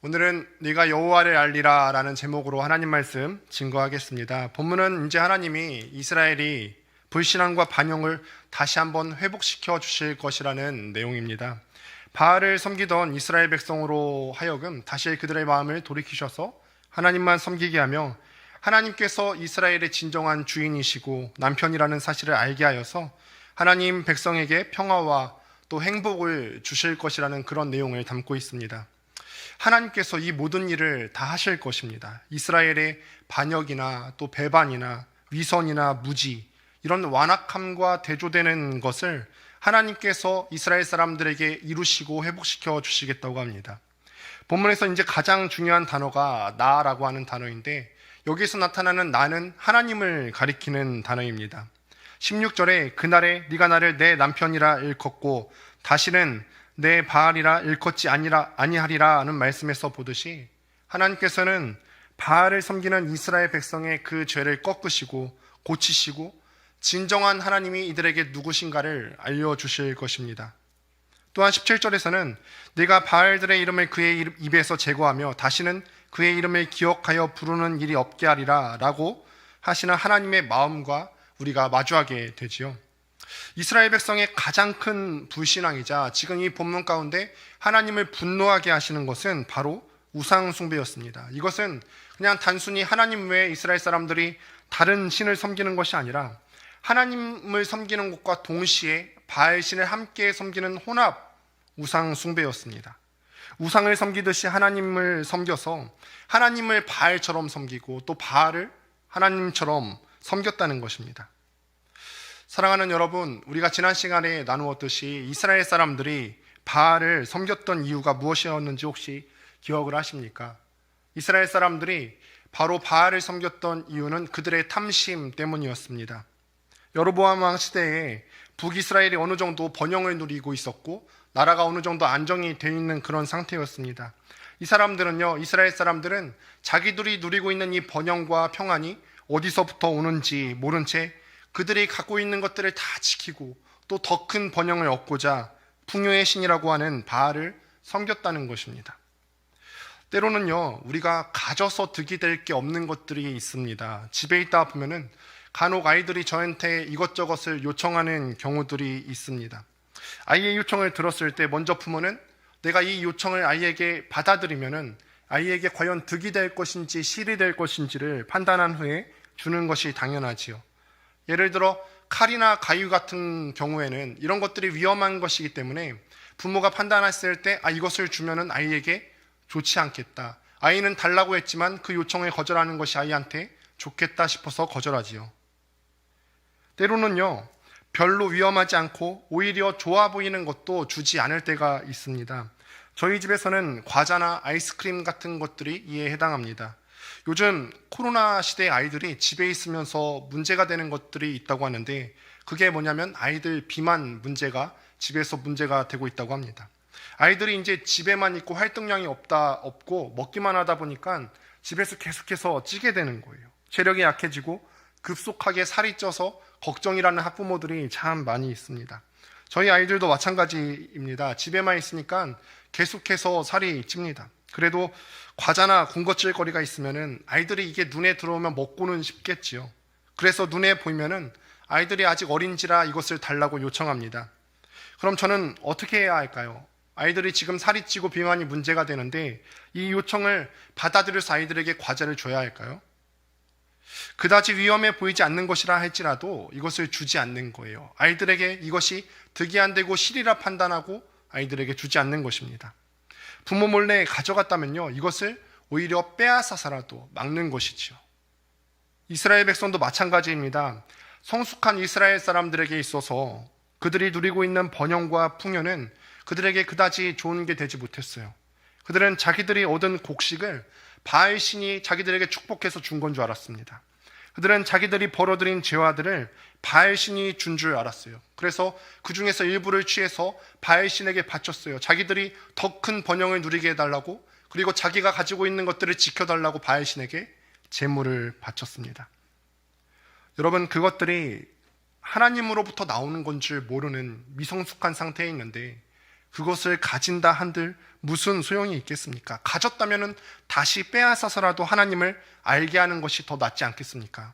오늘은 네가 여호와를 알리라 라는 제목으로 하나님 말씀 증거하겠습니다. 본문은 이제 하나님이 이스라엘이 불신앙과 반영을 다시 한번 회복시켜 주실 것이라는 내용입니다. 바알을 섬기던 이스라엘 백성으로 하여금 다시 그들의 마음을 돌이키셔서 하나님만 섬기게 하며 하나님께서 이스라엘의 진정한 주인이시고 남편이라는 사실을 알게 하여서 하나님 백성에게 평화와 또 행복을 주실 것이라는 그런 내용을 담고 있습니다. 하나님께서 이 모든 일을 다 하실 것입니다. 이스라엘의 반역이나 또 배반이나 위선이나 무지, 이런 완악함과 대조되는 것을 하나님께서 이스라엘 사람들에게 이루시고 회복시켜 주시겠다고 합니다. 본문에서 이제 가장 중요한 단어가 나라고 하는 단어인데, 여기서 나타나는 나는 하나님을 가리키는 단어입니다. 16절에 그날에 네가 나를 내 남편이라 일컫고 다시는 내 바알이라 일컫지 아니하리라 하는 말씀에서 보듯이 하나님께서는 바알을 섬기는 이스라엘 백성의 그 죄를 꺾으시고 고치시고 진정한 하나님이 이들에게 누구신가를 알려주실 것입니다. 또한 17절에서는 네가 바알들의 이름을 그의 입에서 제거하며 다시는 그의 이름을 기억하여 부르는 일이 없게 하리라 라고 하시는 하나님의 마음과 우리가 마주하게 되지요. 이스라엘 백성의 가장 큰 불신앙이자 지금 이 본문 가운데 하나님을 분노하게 하시는 것은 바로 우상 숭배였습니다. 이것은 그냥 단순히 하나님 외에 이스라엘 사람들이 다른 신을 섬기는 것이 아니라 하나님을 섬기는 것과 동시에 바알 신을 함께 섬기는 혼합 우상 숭배였습니다. 우상을 섬기듯이 하나님을 섬겨서 하나님을 바알처럼 섬기고 또 바알을 하나님처럼 섬겼다는 것입니다. 사랑하는 여러분, 우리가 지난 시간에 나누었듯이 이스라엘 사람들이 바알을 섬겼던 이유가 무엇이었는지 혹시 기억을 하십니까? 이스라엘 사람들이 바로 바알을 섬겼던 이유는 그들의 탐심 때문이었습니다. 여로보암 왕 시대에 북이스라엘이 어느 정도 번영을 누리고 있었고 나라가 어느 정도 안정이 되어 있는 그런 상태였습니다. 이스라엘 사람들은 자기들이 누리고 있는 이 번영과 평안이 어디서부터 오는지 모른 채 그들이 갖고 있는 것들을 다 지키고 또 더 큰 번영을 얻고자 풍요의 신이라고 하는 바알을 섬겼다는 것입니다. 때로는요, 우리가 가져서 득이 될 게 없는 것들이 있습니다. 집에 있다 보면은 간혹 아이들이 저한테 이것저것을 요청하는 경우들이 있습니다. 아이의 요청을 들었을 때 먼저 부모는 내가 이 요청을 아이에게 받아들이면은 아이에게 과연 득이 될 것인지 실이 될 것인지를 판단한 후에 주는 것이 당연하지요. 예를 들어 칼이나 가위 같은 경우에는 이런 것들이 위험한 것이기 때문에 부모가 판단했을 때 이것을 주면은 아이에게 좋지 않겠다. 아이는 달라고 했지만 그 요청을 거절하는 것이 아이한테 좋겠다 싶어서 거절하지요. 때로는요, 별로 위험하지 않고 오히려 좋아 보이는 것도 주지 않을 때가 있습니다. 저희 집에서는 과자나 아이스크림 같은 것들이 이에 해당합니다. 요즘 코로나 시대의 아이들이 집에 있으면서 문제가 되는 것들이 있다고 하는데, 그게 뭐냐면 아이들 비만 문제가 집에서 문제가 되고 있다고 합니다. 아이들이 이제 집에만 있고 활동량이 없고 먹기만 하다 보니까 집에서 계속해서 찌게 되는 거예요. 체력이 약해지고 급속하게 살이 쪄서 걱정이라는 학부모들이 참 많이 있습니다. 저희 아이들도 마찬가지입니다. 집에만 있으니까 계속해서 살이 찝니다. 그래도 과자나 군것질 거리가 있으면은 아이들이 이게 눈에 들어오면 먹고는 싶겠지요. 그래서 눈에 보이면은 아이들이 아직 어린지라 이것을 달라고 요청합니다. 그럼 저는 어떻게 해야 할까요? 아이들이 지금 살이 찌고 비만이 문제가 되는데 이 요청을 받아들여서 아이들에게 과자를 줘야 할까요? 그다지 위험해 보이지 않는 것이라 할지라도 이것을 주지 않는 거예요. 아이들에게 이것이 득이 안 되고 실이라 판단하고 아이들에게 주지 않는 것입니다. 부모 몰래 가져갔다면요, 이것을 오히려 빼앗아서라도 막는 것이지요. 이스라엘 백성도 마찬가지입니다. 성숙한 이스라엘 사람들에게 있어서 그들이 누리고 있는 번영과 풍요는 그들에게 그다지 좋은 게 되지 못했어요. 그들은 자기들이 얻은 곡식을 바알 신이 자기들에게 축복해서 준 건 줄 알았습니다. 그들은 자기들이 벌어들인 재화들을 바알 신이 준 줄 알았어요. 그래서 그 중에서 일부를 취해서 바알 신에게 바쳤어요. 자기들이 더 큰 번영을 누리게 해달라고, 그리고 자기가 가지고 있는 것들을 지켜달라고 바알 신에게 제물을 바쳤습니다. 여러분, 그것들이 하나님으로부터 나오는 건 줄 모르는 미성숙한 상태에 있는데 그것을 가진다 한들 무슨 소용이 있겠습니까? 가졌다면 다시 빼앗아서라도 하나님을 알게 하는 것이 더 낫지 않겠습니까?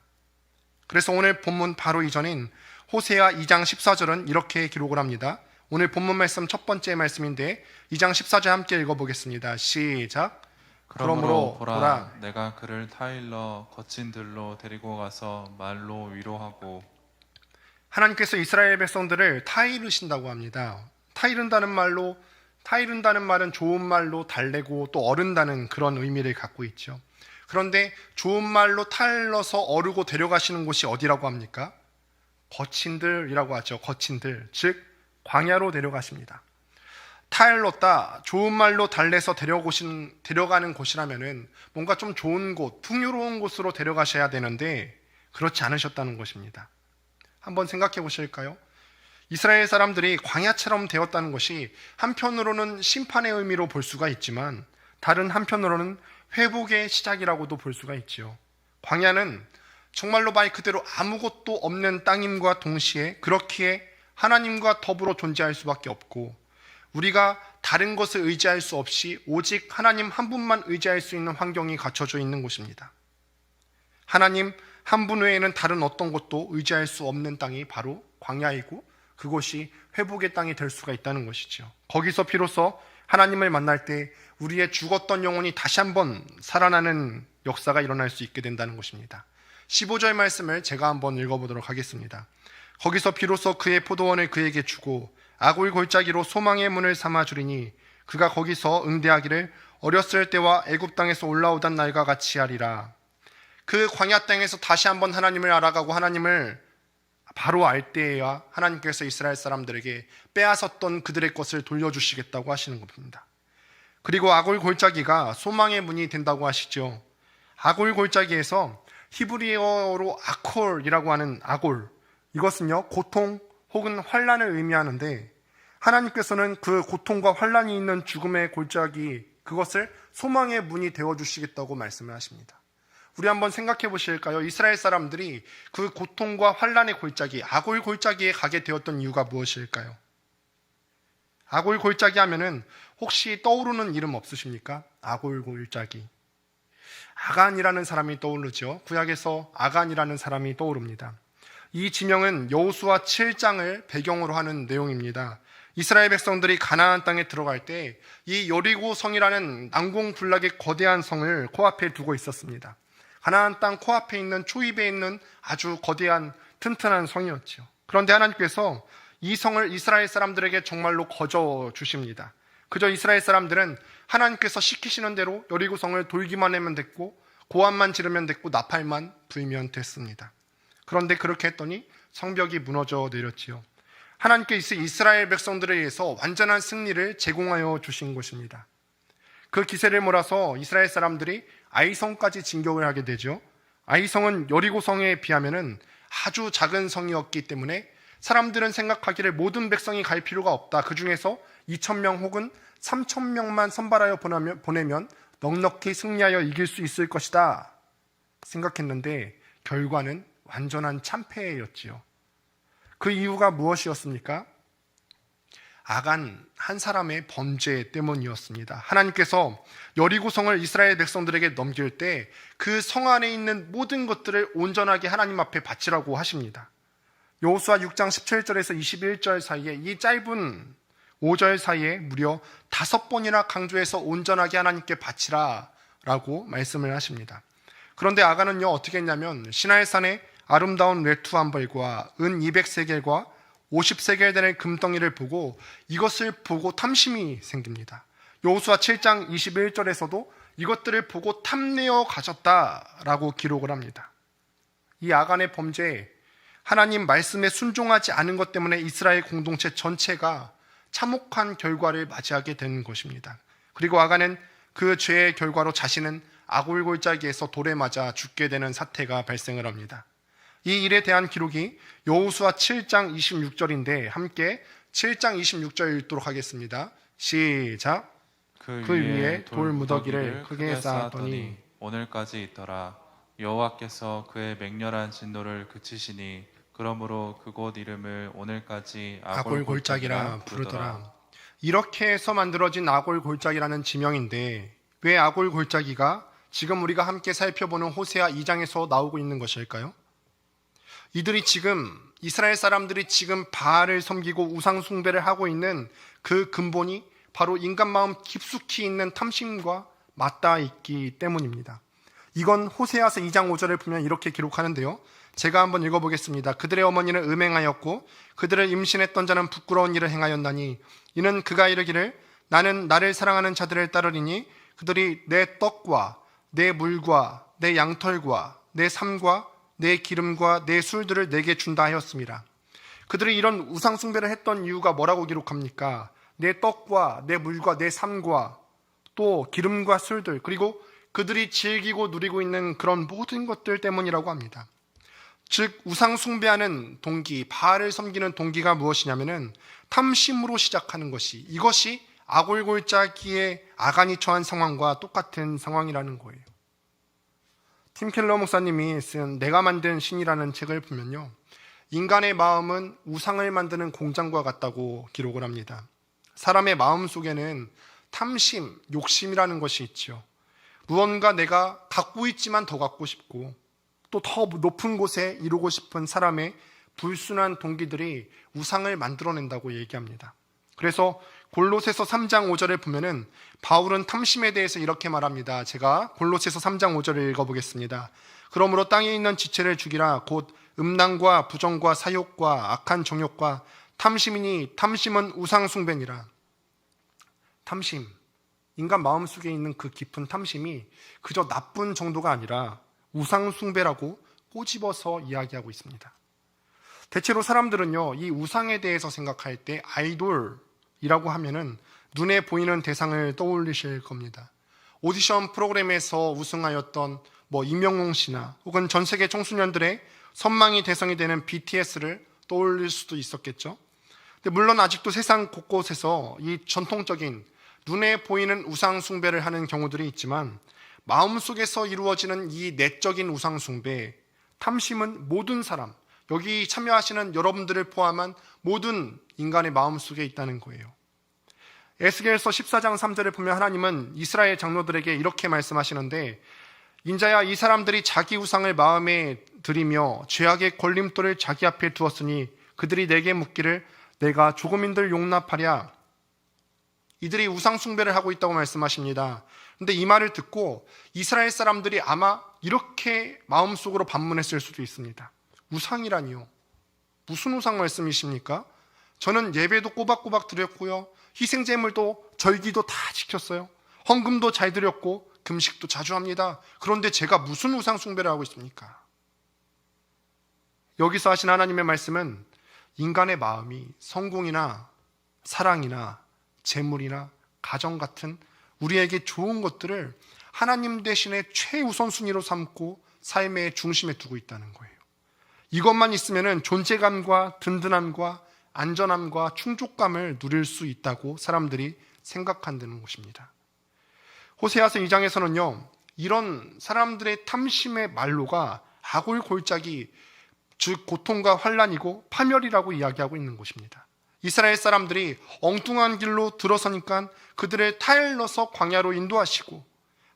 그래서 오늘 본문 바로 이전인 호세아 2장 14절은 이렇게 기록을 합니다. 오늘 본문 말씀 첫 번째 말씀인데 2장 14절 함께 읽어보겠습니다. 시작. 그러므로 보라, 내가 그를 타일러 거친 들로 데리고 가서 말로 위로하고. 하나님께서 이스라엘 백성들을 타이르신다고 합니다. 타이른다는 말은 좋은 말로 달래고 또 어른다는 그런 의미를 갖고 있죠. 그런데 좋은 말로 타일러서 어르고 데려가시는 곳이 어디라고 합니까? 거친들이라고 하죠. 거친들, 즉 광야로 데려가십니다. 타일렀다, 좋은 말로 달래서 데려가는 곳이라면은 뭔가 좀 좋은 곳, 풍요로운 곳으로 데려가셔야 되는데 그렇지 않으셨다는 것입니다. 한번 생각해 보실까요? 이스라엘 사람들이 광야처럼 되었다는 것이 한편으로는 심판의 의미로 볼 수가 있지만 다른 한편으로는 회복의 시작이라고도 볼 수가 있지요. 광야는 정말로 말 그대로 아무것도 없는 땅임과 동시에 그렇기에 하나님과 더불어 존재할 수밖에 없고 우리가 다른 것을 의지할 수 없이 오직 하나님 한 분만 의지할 수 있는 환경이 갖춰져 있는 곳입니다. 하나님 한 분 외에는 다른 어떤 것도 의지할 수 없는 땅이 바로 광야이고 그곳이 회복의 땅이 될 수가 있다는 것이죠. 거기서 비로소 하나님을 만날 때 우리의 죽었던 영혼이 다시 한번 살아나는 역사가 일어날 수 있게 된다는 것입니다. 15절 말씀을 제가 한번 읽어보도록 하겠습니다. 거기서 비로소 그의 포도원을 그에게 주고 아굴 골짜기로 소망의 문을 삼아 주리니 그가 거기서 응대하기를 어렸을 때와 애굽 땅에서 올라오던 날과 같이 하리라. 그 광야 땅에서 다시 한번 하나님을 알아가고 하나님을 바로 알 때에야 하나님께서 이스라엘 사람들에게 빼앗았던 그들의 것을 돌려주시겠다고 하시는 겁니다. 그리고 아골 골짜기가 소망의 문이 된다고 하시죠. 아골 골짜기에서 히브리어로 아콜이라고 하는 아골, 이것은요 고통 혹은 환난을 의미하는데 하나님께서는 그 고통과 환난이 있는 죽음의 골짜기, 그것을 소망의 문이 되어주시겠다고 말씀을 하십니다. 우리 한번 생각해 보실까요? 이스라엘 사람들이 그 고통과 환난의 골짜기, 아골 골짜기에 가게 되었던 이유가 무엇일까요? 아골 골짜기 하면은 혹시 떠오르는 이름 없으십니까? 아골 골짜기. 아간이라는 사람이 떠오르죠. 구약에서 아간이라는 사람이 떠오릅니다. 이 지명은 여호수아 7장을 배경으로 하는 내용입니다. 이스라엘 백성들이 가나안 땅에 들어갈 때 이 여리고 성이라는 난공불락의 거대한 성을 코앞에 두고 있었습니다. 가나안 땅 코앞에 있는 초입에 있는 아주 거대한 튼튼한 성이었죠. 그런데 하나님께서 이 성을 이스라엘 사람들에게 정말로 거저 주십니다. 그저 이스라엘 사람들은 하나님께서 시키시는 대로 여리고 성을 돌기만 하면 됐고 고함만 지르면 됐고 나팔만 불면 됐습니다. 그런데 그렇게 했더니 성벽이 무너져 내렸지요. 하나님께서 이스라엘 백성들에 의해서 완전한 승리를 제공하여 주신 것입니다. 그 기세를 몰아서 이스라엘 사람들이 아이성까지 진격을 하게 되죠. 아이성은 여리고성에 비하면 아주 작은 성이었기 때문에 사람들은 생각하기를 모든 백성이 갈 필요가 없다. 그 중에서 2,000명 혹은 3,000명만 선발하여 보내면 넉넉히 승리하여 이길 수 있을 것이다 생각했는데 결과는 완전한 참패였지요. 그 이유가 무엇이었습니까? 아간 한 사람의 범죄 때문이었습니다. 하나님께서 여리고성을 이스라엘 백성들에게 넘길 때 그 성 안에 있는 모든 것들을 온전하게 하나님 앞에 바치라고 하십니다. 여호수아 6장 17절에서 21절 사이에 이 짧은 5절 사이에 무려 5번이나 강조해서 온전하게 하나님께 바치라 라고 말씀을 하십니다. 그런데 아간은요 어떻게 했냐면 시나이산에 아름다운 외투 한 벌과 은 200세겔과 50세겔 되는 금덩이를 보고 이것을 보고 탐심이 생깁니다. 여호수아 7장 21절에서도 이것들을 보고 탐내어 가졌다라고 기록을 합니다. 이 아간의 범죄, 하나님 말씀에 순종하지 않은 것 때문에 이스라엘 공동체 전체가 참혹한 결과를 맞이하게 된 것입니다. 그리고 아간은 그 죄의 결과로 자신은 아골 골짜기에서 돌에 맞아 죽게 되는 사태가 발생을 합니다. 이 일에 대한 기록이 여호수아 7장 26절인데 함께 7장 26절 읽도록 하겠습니다. 시작. 그 위에 돌 무더기를 크게 쌓았더니 오늘까지 있더라. 여호와께서 그의 맹렬한 진노를 그치시니 그러므로 그곳 이름을 오늘까지 아골 골짜기라 부르더라. 이렇게 해서 만들어진 아골 골짜기라는 지명인데 왜 아골 골짜기가 지금 우리가 함께 살펴보는 호세아 2장에서 나오고 있는 것일까요? 이스라엘 사람들이 지금 바알을 섬기고 우상 숭배를 하고 있는 그 근본이 바로 인간 마음 깊숙이 있는 탐심과 맞닿아 있기 때문입니다. 이건 호세아서 2장 5절을 보면 이렇게 기록하는데요. 제가 한번 읽어보겠습니다. 그들의 어머니는 음행하였고 그들을 임신했던 자는 부끄러운 일을 행하였나니 이는 그가 이르기를 나는 나를 사랑하는 자들을 따르리니 그들이 내 떡과 내 물과 내 양털과 내 삶과 내 기름과 내 술들을 내게 준다 하였습니다. 그들이 이런 우상 숭배를 했던 이유가 뭐라고 기록합니까? 내 떡과 내 물과 내 삶과 또 기름과 술들, 그리고 그들이 즐기고 누리고 있는 그런 모든 것들 때문이라고 합니다. 즉 우상 숭배하는 동기, 바알을 섬기는 동기가 무엇이냐면은 탐심으로 시작하는 것이, 이것이 아골골짜기에 아간이 처한 상황과 똑같은 상황이라는 거예요. 팀 켈러 목사님이 쓴 내가 만든 신이라는 책을 보면요, 인간의 마음은 우상을 만드는 공장과 같다고 기록을 합니다. 사람의 마음 속에는 탐심, 욕심이라는 것이 있죠. 무언가 내가 갖고 있지만 더 갖고 싶고 또 더 높은 곳에 이루고 싶은 사람의 불순한 동기들이 우상을 만들어낸다고 얘기합니다. 그래서 골로새서 3장 5절을 보면은 바울은 탐심에 대해서 이렇게 말합니다. 제가 골로새서 3장 5절을 읽어보겠습니다. 그러므로 땅에 있는 지체를 죽이라. 곧 음란과 부정과 사욕과 악한 정욕과 탐심이니 탐심은 우상 숭배니라. 탐심, 인간 마음속에 있는 그 깊은 탐심이 그저 나쁜 정도가 아니라 우상 숭배라고 꼬집어서 이야기하고 있습니다. 대체로 사람들은요, 이 우상에 대해서 생각할 때 아이돌이라고 하면은 눈에 보이는 대상을 떠올리실 겁니다. 오디션 프로그램에서 우승하였던 임영웅 씨나 혹은 전 세계 청소년들의 선망의 대상이 되는 BTS를 떠올릴 수도 있었겠죠. 근데 물론 아직도 세상 곳곳에서 이 전통적인 눈에 보이는 우상 숭배를 하는 경우들이 있지만 마음속에서 이루어지는 이 내적인 우상 숭배, 탐심은 모든 사람, 여기 참여하시는 여러분들을 포함한 모든 인간의 마음속에 있다는 거예요. 에스겔서 14장 3절을 보면 하나님은 이스라엘 장로들에게 이렇게 말씀하시는데, 인자야, 이 사람들이 자기 우상을 마음에 들이며 죄악의 걸림돌을 자기 앞에 두었으니 그들이 내게 묻기를 내가 조금인들 용납하랴. 이들이 우상 숭배를 하고 있다고 말씀하십니다. 그런데 이 말을 듣고 이스라엘 사람들이 아마 이렇게 마음속으로 반문했을 수도 있습니다. 우상이라니요? 무슨 우상 말씀이십니까? 저는 예배도 꼬박꼬박 드렸고요, 희생제물도 절기도 다 지켰어요. 헌금도 잘 드렸고 금식도 자주 합니다. 그런데 제가 무슨 우상 숭배를 하고 있습니까? 여기서 하신 하나님의 말씀은 인간의 마음이 성공이나 사랑이나 재물이나 가정 같은 우리에게 좋은 것들을 하나님 대신에 최우선순위로 삼고 삶의 중심에 두고 있다는 거예요. 이것만 있으면 존재감과 든든함과 안전함과 충족감을 누릴 수 있다고 사람들이 생각한다는 것입니다. 호세아서 2장에서는요, 이런 사람들의 탐심의 말로가 아골골짜기, 즉 고통과 환난이고 파멸이라고 이야기하고 있는 것입니다. 이스라엘 사람들이 엉뚱한 길로 들어서니까 그들을 타일러서 광야로 인도하시고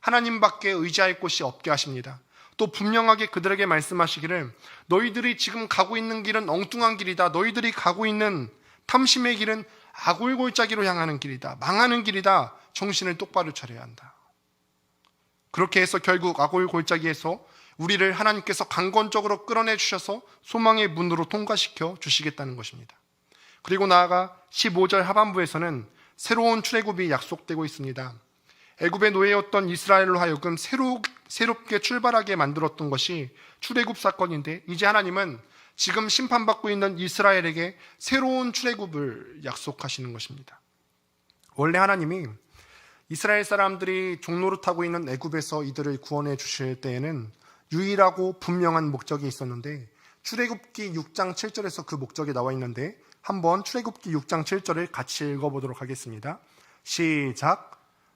하나님밖에 의지할 곳이 없게 하십니다. 또 분명하게 그들에게 말씀하시기를 너희들이 지금 가고 있는 길은 엉뚱한 길이다. 너희들이 가고 있는 탐심의 길은 아골골짜기로 향하는 길이다. 망하는 길이다. 정신을 똑바로 차려야 한다. 그렇게 해서 결국 아골골짜기에서 우리를 하나님께서 강권적으로 끌어내 주셔서 소망의 문으로 통과시켜 주시겠다는 것입니다. 그리고 나아가 15절 하반부에서는 새로운 출애굽이 약속되고 있습니다. 애굽의 노예였던 이스라엘로 하여금 새롭게 출발하게 만들었던 것이 출애굽 사건인데, 이제 하나님은 지금 심판받고 있는 이스라엘에게 새로운 출애굽을 약속하시는 것입니다. 원래 하나님이 이스라엘 사람들이 종노릇하고 있는 애굽에서 이들을 구원해 주실 때에는 유일하고 분명한 목적이 있었는데, 출애굽기 6장 7절에서 그 목적이 나와 있는데 한번 출애굽기 6장 7절을 같이 읽어보도록 하겠습니다. 시작.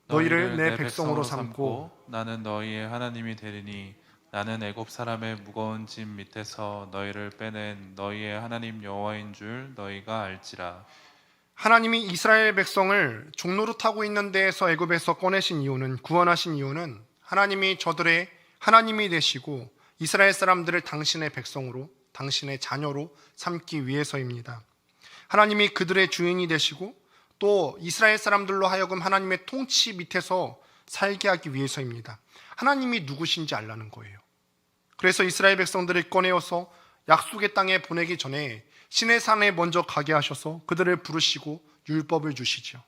너희를 내 백성으로 삼고 나는 너희의 하나님이 되리니 나는 애굽 사람의 무거운 짐 밑에서 너희를 빼낸 너희의 하나님 여호와인 줄 너희가 알지라. 하나님이 이스라엘 백성을 종로로 타고 있는 데에서 애굽에서 꺼내신 이유는, 구원하신 이유는 하나님이 저들의 하나님이 되시고 이스라엘 사람들을 당신의 백성으로, 당신의 자녀로 삼기 위해서입니다. 하나님이 그들의 주인이 되시고 또 이스라엘 사람들로 하여금 하나님의 통치 밑에서 살게 하기 위해서입니다. 하나님이 누구신지 알라는 거예요. 그래서 이스라엘 백성들을 꺼내어서 약속의 땅에 보내기 전에 신의 산에 먼저 가게 하셔서 그들을 부르시고 율법을 주시죠.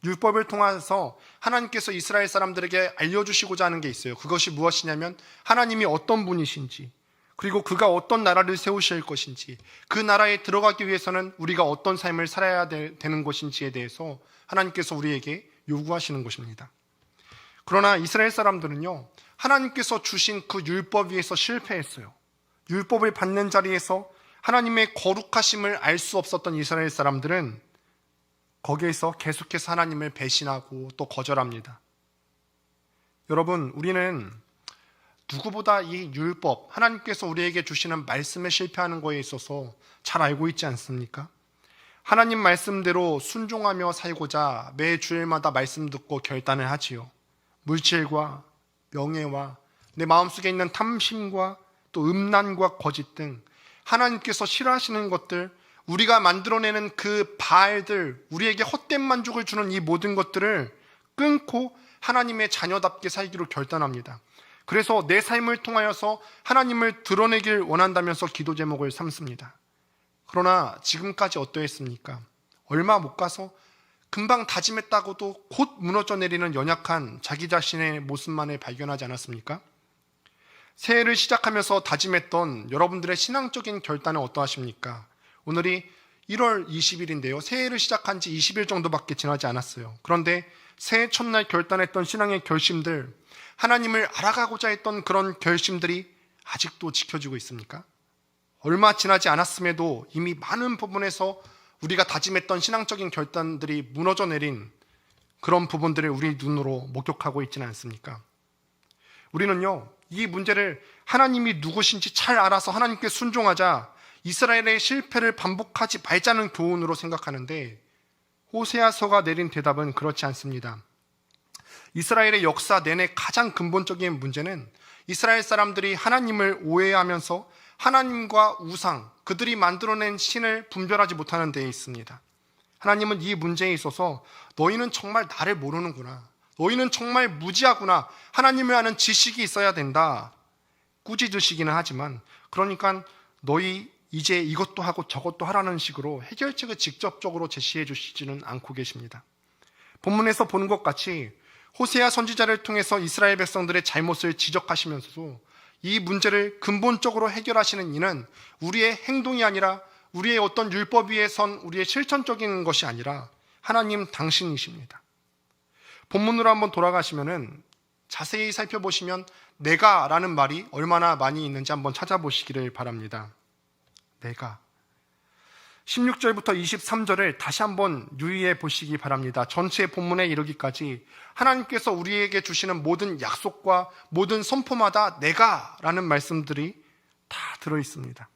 율법을 통해서 하나님께서 이스라엘 사람들에게 알려주시고자 하는 게 있어요. 그것이 무엇이냐면 하나님이 어떤 분이신지, 그리고 그가 어떤 나라를 세우실 것인지, 그 나라에 들어가기 위해서는 우리가 어떤 삶을 살아야 되는 것인지에 대해서 하나님께서 우리에게 요구하시는 것입니다. 그러나 이스라엘 사람들은요, 하나님께서 주신 그 율법 위에서 실패했어요. 율법을 받는 자리에서 하나님의 거룩하심을 알 수 없었던 이스라엘 사람들은 거기에서 계속해서 하나님을 배신하고 또 거절합니다. 여러분, 우리는 누구보다 이 율법, 하나님께서 우리에게 주시는 말씀에 실패하는 거에 있어서 잘 알고 있지 않습니까? 하나님 말씀대로 순종하며 살고자 매 주일마다 말씀 듣고 결단을 하지요. 물질과 명예와 내 마음속에 있는 탐심과 또 음란과 거짓 등 하나님께서 싫어하시는 것들, 우리가 만들어내는 그 바알들, 우리에게 헛된 만족을 주는 이 모든 것들을 끊고 하나님의 자녀답게 살기로 결단합니다. 그래서 내 삶을 통하여서 하나님을 드러내길 원한다면서 기도 제목을 삼습니다. 그러나 지금까지 어떠했습니까? 얼마 못 가서 금방 다짐했다고도 곧 무너져 내리는 연약한 자기 자신의 모습만을 발견하지 않았습니까? 새해를 시작하면서 다짐했던 여러분들의 신앙적인 결단은 어떠하십니까? 오늘이 1월 20일인데요. 새해를 시작한 지 20일 정도밖에 지나지 않았어요. 그런데 새해 첫날 결단했던 신앙의 결심들, 하나님을 알아가고자 했던 그런 결심들이 아직도 지켜지고 있습니까? 얼마 지나지 않았음에도 이미 많은 부분에서 우리가 다짐했던 신앙적인 결단들이 무너져 내린 그런 부분들을 우리 눈으로 목격하고 있지는 않습니까? 우리는요, 이 문제를 하나님이 누구신지 잘 알아서 하나님께 순종하자 이스라엘의 실패를 반복하지 말자는 교훈으로 생각하는데, 호세아서가 내린 대답은 그렇지 않습니다. 이스라엘의 역사 내내 가장 근본적인 문제는 이스라엘 사람들이 하나님을 오해하면서 하나님과 우상, 그들이 만들어낸 신을 분별하지 못하는 데에 있습니다. 하나님은 이 문제에 있어서 너희는 정말 나를 모르는구나, 너희는 정말 무지하구나, 하나님을 아는 지식이 있어야 된다, 꾸짖으시기는 하지만, 그러니까 너희 이제 이것도 하고 저것도 하라는 식으로 해결책을 직접적으로 제시해 주시지는 않고 계십니다. 본문에서 보는 것 같이 호세아 선지자를 통해서 이스라엘 백성들의 잘못을 지적하시면서도 이 문제를 근본적으로 해결하시는 이는 우리의 행동이 아니라, 우리의 어떤 율법 위에 선 우리의 실천적인 것이 아니라 하나님 당신이십니다. 본문으로 한번 돌아가시면은 자세히 살펴보시면 내가라는 말이 얼마나 많이 있는지 한번 찾아보시기를 바랍니다. 내가. 16절부터 23절을 다시 한번 유의해 보시기 바랍니다. 전체 본문에 이르기까지 하나님께서 우리에게 주시는 모든 약속과 모든 선포마다 내가라는 말씀들이 다 들어있습니다.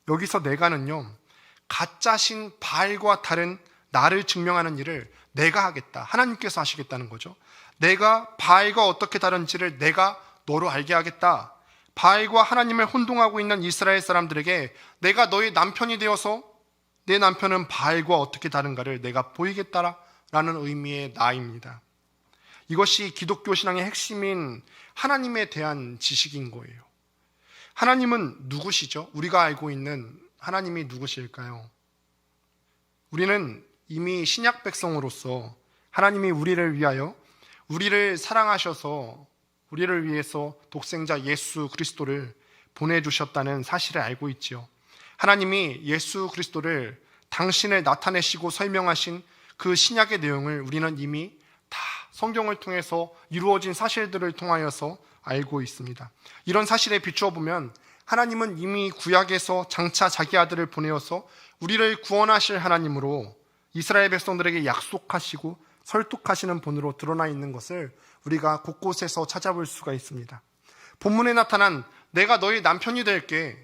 여기서 내가는요, 가짜신 바알과 다른 나를 증명하는 일을 내가 하겠다, 하나님께서 하시겠다는 거죠. 내가 바알과 어떻게 다른지를 내가 너로 알게 하겠다. 바알과 하나님을 혼동하고 있는 이스라엘 사람들에게 내가 너의 남편이 되어서 내 남편은 바알과 어떻게 다른가를 내가 보이겠다라는 의미의 나입니다. 이것이 기독교 신앙의 핵심인 하나님에 대한 지식인 거예요. 하나님은 누구시죠? 우리가 알고 있는 하나님이 누구실까요? 우리는 이미 신약 백성으로서 하나님이 우리를 위하여, 우리를 사랑하셔서 우리를 위해서 독생자 예수 그리스도를 보내주셨다는 사실을 알고 있지요. 하나님이 예수 그리스도를 당신을 나타내시고 설명하신 그 신약의 내용을 우리는 이미 다 성경을 통해서 이루어진 사실들을 통하여서 알고 있습니다. 이런 사실에 비추어 보면 하나님은 이미 구약에서 장차 자기 아들을 보내어서 우리를 구원하실 하나님으로 이스라엘 백성들에게 약속하시고 설득하시는 분으로 드러나 있는 것을 우리가 곳곳에서 찾아볼 수가 있습니다. 본문에 나타난 내가 너희 남편이 될게,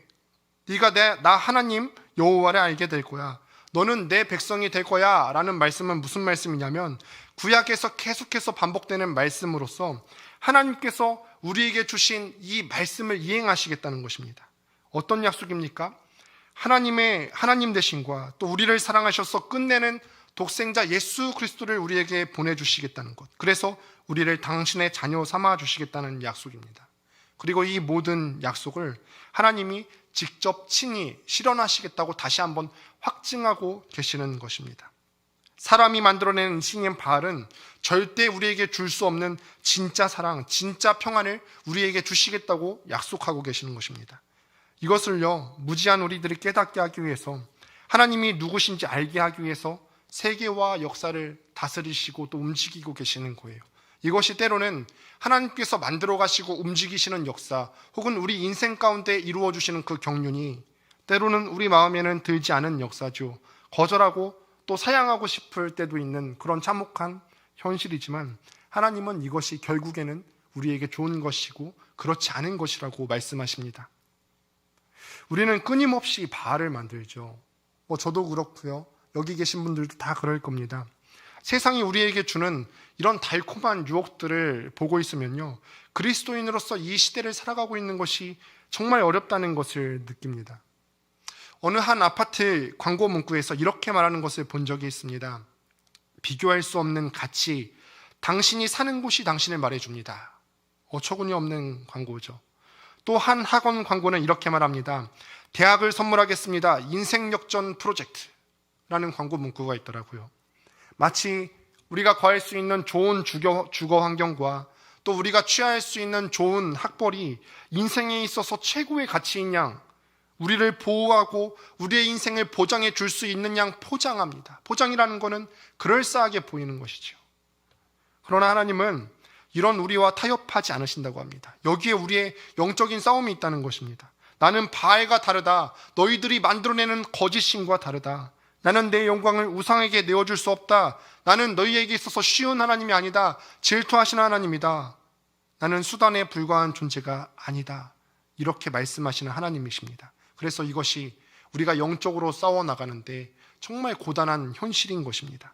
네가 나 하나님 여호와를 알게 될 거야, 너는 내 백성이 될 거야 라는 말씀은 무슨 말씀이냐면 구약에서 계속해서 반복되는 말씀으로서 하나님께서 우리에게 주신 이 말씀을 이행하시겠다는 것입니다. 어떤 약속입니까? 하나님 되신과 또 우리를 사랑하셔서 끝내는 독생자 예수 그리스도를 우리에게 보내주시겠다는 것, 그래서 우리를 당신의 자녀 삼아 주시겠다는 약속입니다. 그리고 이 모든 약속을 하나님이 직접 친히 실현하시겠다고 다시 한번 확증하고 계시는 것입니다. 사람이 만들어낸 신인 바알은 절대 우리에게 줄 수 없는 진짜 사랑, 진짜 평안을 우리에게 주시겠다고 약속하고 계시는 것입니다. 이것을요, 무지한 우리들이 깨닫게 하기 위해서, 하나님이 누구신지 알게 하기 위해서 세계와 역사를 다스리시고 또 움직이고 계시는 거예요. 이것이 때로는 하나님께서 만들어 가시고 움직이시는 역사, 혹은 우리 인생 가운데 이루어 주시는 그 경륜이 때로는 우리 마음에는 들지 않은 역사죠. 거절하고 또 사양하고 싶을 때도 있는 그런 참혹한 현실이지만, 하나님은 이것이 결국에는 우리에게 좋은 것이고 그렇지 않은 것이라고 말씀하십니다. 우리는 끊임없이 바알을 만들죠. 저도 그렇고요, 여기 계신 분들도 다 그럴 겁니다. 세상이 우리에게 주는 이런 달콤한 유혹들을 보고 있으면요, 그리스도인으로서 이 시대를 살아가고 있는 것이 정말 어렵다는 것을 느낍니다. 어느 한 아파트 광고 문구에서 이렇게 말하는 것을 본 적이 있습니다. 비교할 수 없는 가치, 당신이 사는 곳이 당신을 말해줍니다. 어처구니 없는 광고죠. 또 한 학원 광고는 이렇게 말합니다. 대학을 선물하겠습니다. 인생 역전 프로젝트라는 광고 문구가 있더라고요. 마치 우리가 구할 수 있는 좋은 주거 환경과 또 우리가 취할 수 있는 좋은 학벌이 인생에 있어서 최고의 가치인 양, 우리를 보호하고 우리의 인생을 보장해 줄 수 있는 양 포장합니다. 포장이라는 것은 그럴싸하게 보이는 것이죠. 그러나 하나님은 이런 우리와 타협하지 않으신다고 합니다. 여기에 우리의 영적인 싸움이 있다는 것입니다. 나는 바알과 다르다. 너희들이 만들어내는 거짓신과 다르다. 나는 내 영광을 우상에게 내어줄 수 없다. 나는 너희에게 있어서 쉬운 하나님이 아니다. 질투하시는 하나님이다. 나는 수단에 불과한 존재가 아니다. 이렇게 말씀하시는 하나님이십니다. 그래서 이것이 우리가 영적으로 싸워나가는데 정말 고단한 현실인 것입니다.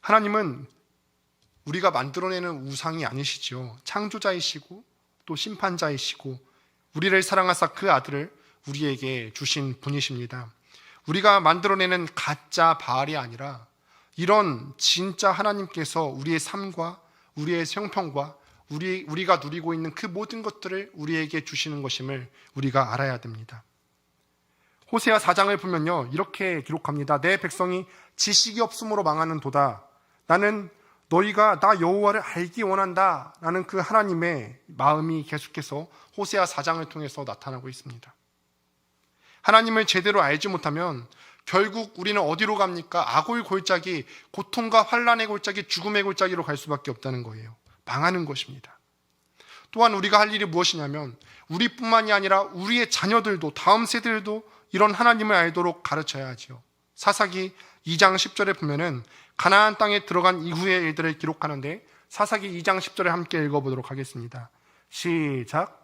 하나님은 우리가 만들어내는 우상이 아니시죠. 창조자이시고 또 심판자이시고 우리를 사랑하사 그 아들을 우리에게 주신 분이십니다. 우리가 만들어내는 가짜 바알이 아니라 이런 진짜 하나님께서 우리의 삶과 우리의 형편과 우리가 누리고 있는 그 모든 것들을 우리에게 주시는 것임을 우리가 알아야 됩니다. 호세아 4장을 보면요, 이렇게 기록합니다. 내 백성이 지식이 없음으로 망하는 도다. 나는 너희가 나 여호와를 알기 원한다 라는 그 하나님의 마음이 계속해서 호세아 4장을 통해서 나타나고 있습니다. 하나님을 제대로 알지 못하면 결국 우리는 어디로 갑니까? 악의 골짜기, 고통과 환난의 골짜기, 죽음의 골짜기로 갈 수밖에 없다는 거예요. 망하는 것입니다. 또한 우리가 할 일이 무엇이냐면 우리뿐만이 아니라 우리의 자녀들도, 다음 세대들도 이런 하나님을 알도록 가르쳐야 하지요. 사사기 2장 10절에 보면은 가나안 땅에 들어간 이후의 일들을 기록하는데, 사사기 2장 10절에 함께 읽어보도록 하겠습니다. 시작.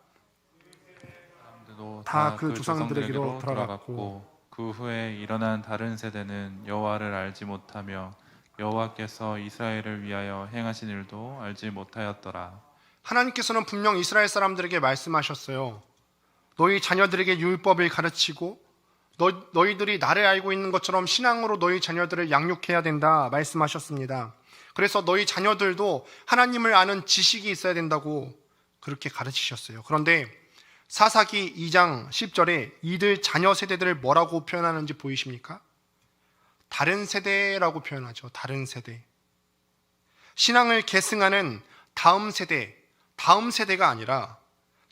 다 그 조상들에게로 돌아갔고 그 후에 일어난 다른 세대는 여호와를 알지 못하며 여호와께서 이스라엘을 위하여 행하신 일도 알지 못하였더라. 하나님께서는 분명 이스라엘 사람들에게 말씀하셨어요. 너희 자녀들에게 율법을 가르치고 너희들이 나를 알고 있는 것처럼 신앙으로 너희 자녀들을 양육해야 된다 말씀하셨습니다. 그래서 너희 자녀들도 하나님을 아는 지식이 있어야 된다고 그렇게 가르치셨어요. 그런데 사사기 2장 10절에 이들 자녀 세대들을 뭐라고 표현하는지 보이십니까? 다른 세대라고 표현하죠. 다른 세대. 신앙을 계승하는 다음 세대가 아니라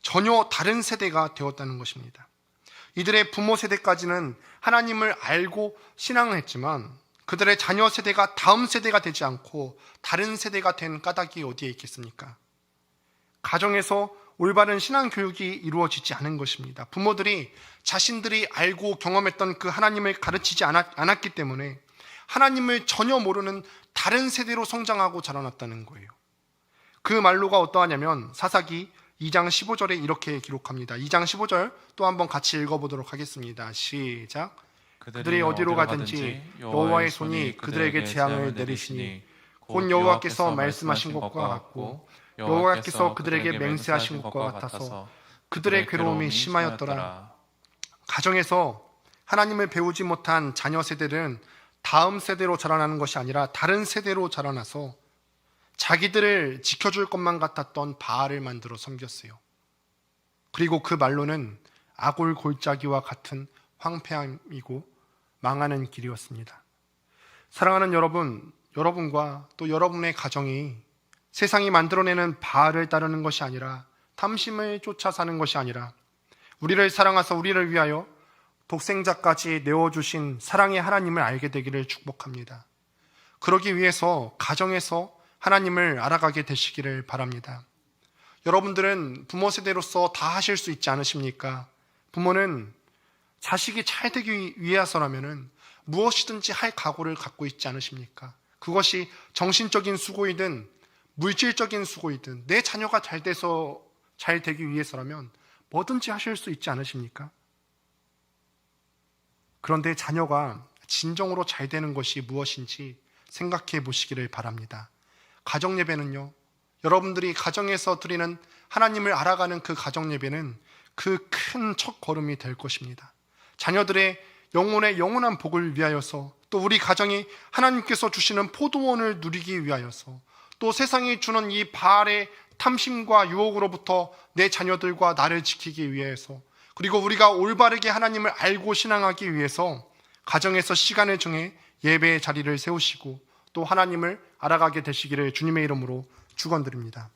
전혀 다른 세대가 되었다는 것입니다. 이들의 부모 세대까지는 하나님을 알고 신앙을 했지만 그들의 자녀 세대가 다음 세대가 되지 않고 다른 세대가 된 까닭이 어디에 있겠습니까? 가정에서 올바른 신앙 교육이 이루어지지 않은 것입니다. 부모들이 자신들이 알고 경험했던 그 하나님을 가르치지 않았기 때문에 하나님을 전혀 모르는 다른 세대로 성장하고 자라났다는 거예요. 그 말로가 어떠하냐면 사사기 2장 15절에 이렇게 기록합니다. 2장 15절 또 한번 같이 읽어보도록 하겠습니다. 시작. 그들이 어디로 가든지 여호와의 손이 그들에게 재앙을 내리시니 곧 여호와께서 말씀하신 것과 같고 여호와께서 그들에게 맹세하신 것과 같아서 그들의 괴로움이 심하였더라. 가정에서 하나님을 배우지 못한 자녀 세대들은 다음 세대로 자라나는 것이 아니라 다른 세대로 자라나서 자기들을 지켜줄 것만 같았던 바알을 만들어 섬겼어요. 그리고 그 말로는 아골 골짜기와 같은 황폐함이고 망하는 길이었습니다. 사랑하는 여러분, 여러분과 또 여러분의 가정이 세상이 만들어내는 바알을 따르는 것이 아니라 탐심을 쫓아 사는 것이 아니라 우리를 사랑하사 우리를 위하여 독생자까지 내어주신 사랑의 하나님을 알게 되기를 축복합니다. 그러기 위해서 가정에서 하나님을 알아가게 되시기를 바랍니다. 여러분들은 부모 세대로서 다 하실 수 있지 않으십니까? 부모는 자식이 잘 되기 위해서라면 무엇이든지 할 각오를 갖고 있지 않으십니까? 그것이 정신적인 수고이든 물질적인 수고이든 내 자녀가 잘 되기 위해서라면 뭐든지 하실 수 있지 않으십니까? 그런데 자녀가 진정으로 잘 되는 것이 무엇인지 생각해 보시기를 바랍니다. 가정 예배는요, 여러분들이 가정에서 드리는 하나님을 알아가는 그 가정 예배는 그 큰 첫걸음이 될 것입니다. 자녀들의 영혼의 영원한 복을 위하여서, 또 우리 가정이 하나님께서 주시는 포도원을 누리기 위하여서, 또 세상이 주는 이 바알의 탐심과 유혹으로부터 내 자녀들과 나를 지키기 위해서, 그리고 우리가 올바르게 하나님을 알고 신앙하기 위해서 가정에서 시간을 정해 예배의 자리를 세우시고 또 하나님을 알아가게 되시기를 주님의 이름으로 축원드립니다.